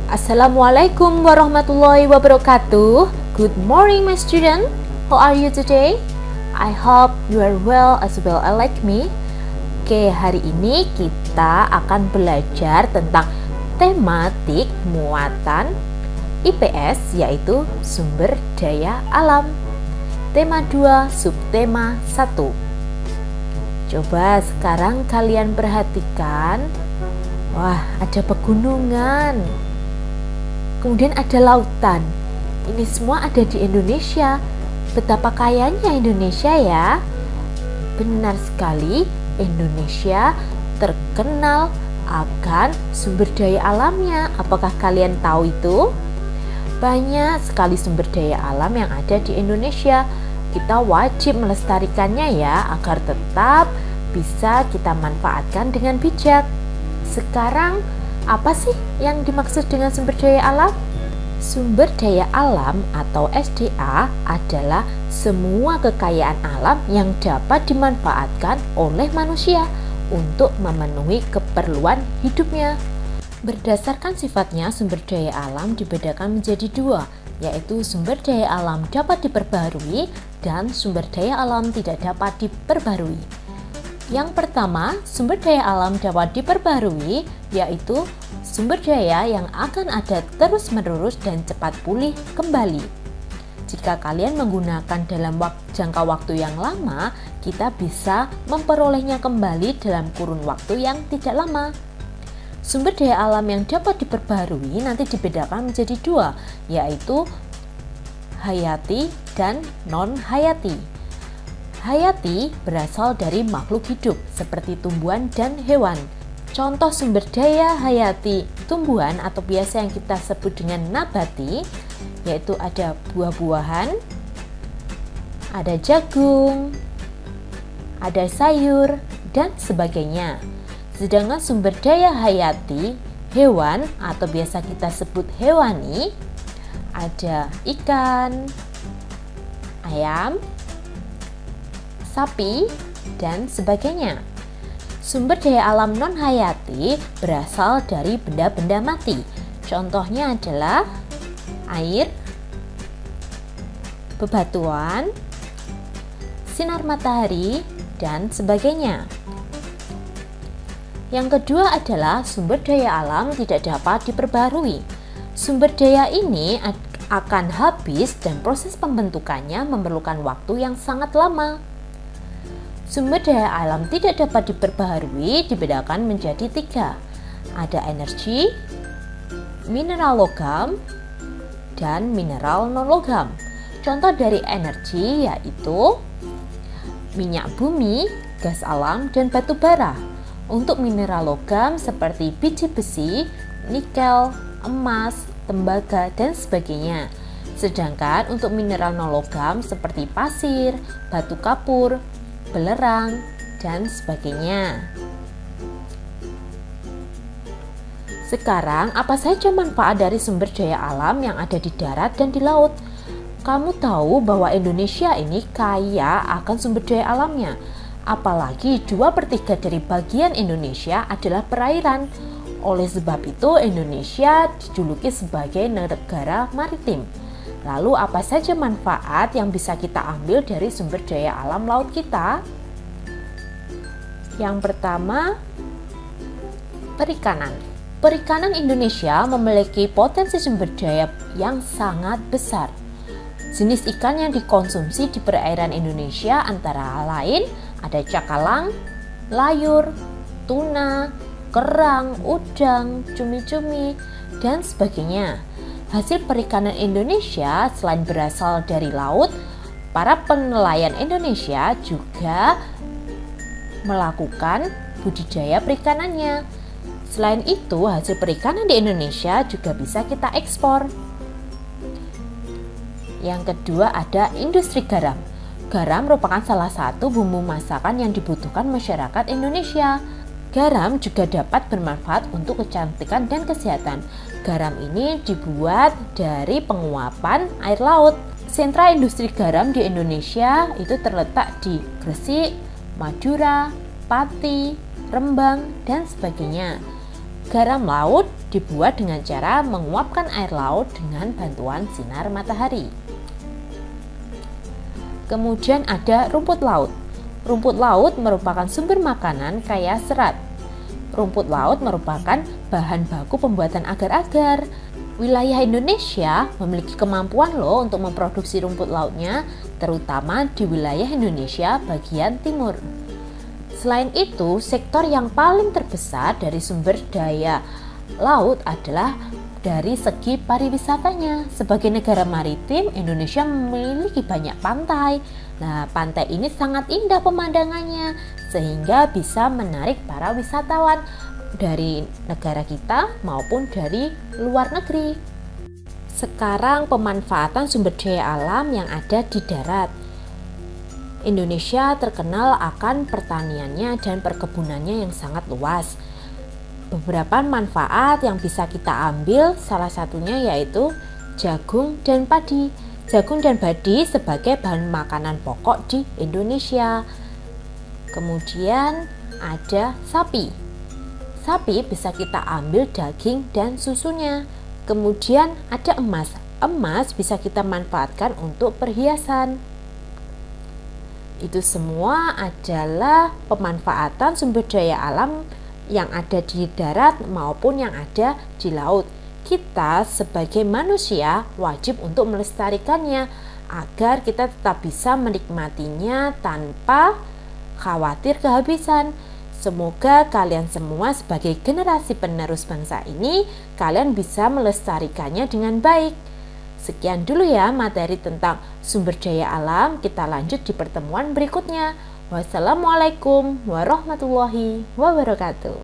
Assalamualaikum warahmatullahi wabarakatuh. Good morning my student. How are you today? I hope you are well as well like me. Oke, hari ini kita akan belajar tentang tematik muatan IPS, yaitu sumber daya alam. Tema 2, subtema 1. Coba sekarang kalian perhatikan. Wah, ada pegunungan. Kemudian ada lautan. Ini semua ada di Indonesia. Betapa kayanya Indonesia ya. Benar sekali, Indonesia terkenal akan sumber daya alamnya. Apakah kalian tahu itu? Banyak sekali sumber daya alam yang ada di Indonesia. Kita wajib melestarikannya ya, agar tetap bisa kita manfaatkan dengan bijak. Sekarang, apa sih yang dimaksud dengan sumber daya alam? Sumber daya alam atau SDA adalah semua kekayaan alam yang dapat dimanfaatkan oleh manusia untuk memenuhi keperluan hidupnya. Berdasarkan sifatnya, sumber daya alam dibedakan menjadi dua, yaitu sumber daya alam dapat diperbaharui dan sumber daya alam tidak dapat diperbaharui. Yang pertama, sumber daya alam dapat diperbaharui, yaitu sumber daya yang akan ada terus-menerus dan cepat pulih kembali. Jika kalian menggunakan dalam jangka waktu yang lama, kita bisa memperolehnya kembali dalam kurun waktu yang tidak lama. Sumber daya alam yang dapat diperbaharui nanti dibedakan menjadi dua, yaitu hayati dan non-hayati. Hayati berasal dari makhluk hidup seperti tumbuhan dan hewan. Contoh sumber daya hayati tumbuhan atau biasa yang kita sebut dengan nabati, yaitu ada buah-buahan, ada jagung, ada sayur, dan sebagainya. Sedangkan sumber daya hayati hewan atau biasa kita sebut hewani, ada ikan, ayam, sapi, dan sebagainya. Sumber daya alam non-hayati berasal dari benda-benda mati. Contohnya adalah air, bebatuan, sinar matahari, dan sebagainya. Yang kedua adalah sumber daya alam tidak dapat diperbarui. Sumber daya ini akan habis dan proses pembentukannya memerlukan waktu yang sangat lama. Sumber daya alam tidak dapat diperbaharui dibedakan menjadi tiga. Ada energi, mineral logam, dan mineral non-logam. Contoh dari energi yaitu minyak bumi, gas alam, dan batu bara. Untuk mineral logam seperti biji besi, nikel, emas, tembaga, dan sebagainya. Sedangkan untuk mineral non-logam seperti pasir, batu kapur, belerang, dan sebagainya. Sekarang, apa saja manfaat dari sumber daya alam yang ada di darat dan di laut? Kamu tahu bahwa Indonesia ini kaya akan sumber daya alamnya. Apalagi 2/3 dari bagian Indonesia adalah perairan. Oleh sebab itu, Indonesia dijuluki sebagai negara maritim. Lalu apa saja manfaat yang bisa kita ambil dari sumber daya alam laut kita? Yang pertama, perikanan. Perikanan Indonesia memiliki potensi sumber daya yang sangat besar. Jenis ikan yang dikonsumsi di perairan Indonesia antara lain ada cakalang, layur, tuna, kerang, udang, cumi-cumi, dan sebagainya. Hasil perikanan Indonesia selain berasal dari laut, para penelayan Indonesia juga melakukan budidaya perikanannya. Selain itu, hasil perikanan di Indonesia juga bisa kita ekspor. Yang kedua ada industri garam. Garam merupakan salah satu bumbu masakan yang dibutuhkan masyarakat Indonesia. Garam juga dapat bermanfaat untuk kecantikan dan kesehatan. Garam ini dibuat dari penguapan air laut. Sentra industri garam di Indonesia itu terletak di Gresik, Madura, Pati, Rembang, dan sebagainya. Garam laut dibuat dengan cara menguapkan air laut dengan bantuan sinar matahari. Kemudian ada rumput laut. Rumput laut merupakan sumber makanan kaya serat. Rumput laut merupakan bahan baku pembuatan agar-agar. Wilayah Indonesia memiliki kemampuan loh untuk memproduksi rumput lautnya, terutama di wilayah Indonesia bagian timur. Selain itu, sektor yang paling terbesar dari sumber daya laut adalah dari segi pariwisatanya. Sebagai negara maritim, Indonesia memiliki banyak pantai. Nah, pantai ini sangat indah pemandangannya, sehingga bisa menarik para wisatawan dari negara kita maupun dari luar negeri. Sekarang pemanfaatan sumber daya alam yang ada di darat. Indonesia terkenal akan pertaniannya dan perkebunannya yang sangat luas. Beberapa manfaat yang bisa kita ambil salah satunya yaitu jagung dan padi. Jagung dan padi sebagai bahan makanan pokok di Indonesia. Kemudian ada sapi. Sapi bisa kita ambil daging dan susunya. Kemudian ada emas. Emas bisa kita manfaatkan untuk perhiasan. Itu semua adalah pemanfaatan sumber daya alam yang ada di darat maupun yang ada di laut. Kita sebagai manusia wajib untuk melestarikannya agar kita tetap bisa menikmatinya tanpa khawatir kehabisan. Semoga kalian semua sebagai generasi penerus bangsa ini, kalian bisa melestarikannya dengan baik. Sekian dulu ya materi tentang sumber daya alam, kita lanjut di pertemuan berikutnya. Wassalamualaikum warahmatullahi wabarakatuh.